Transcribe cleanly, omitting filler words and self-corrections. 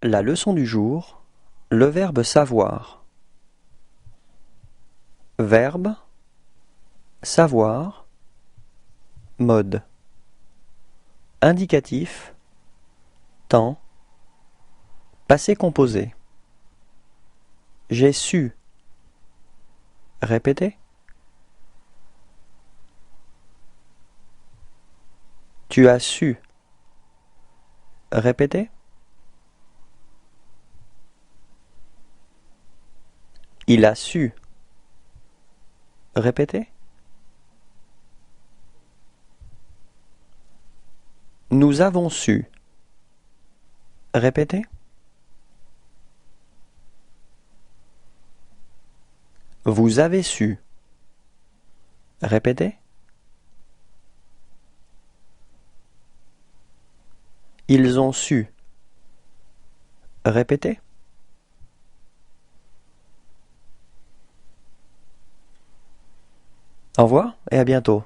La leçon du jour, le verbe savoir. Verbe, savoir, mode. Indicatif, temps, passé composé. J'ai su. Répétez. Tu as su. Répétez. Il a su. Répétez. Nous avons su. Répétez. Vous avez su. Répétez. Ils ont su. Répétez. Au revoir et à bientôt.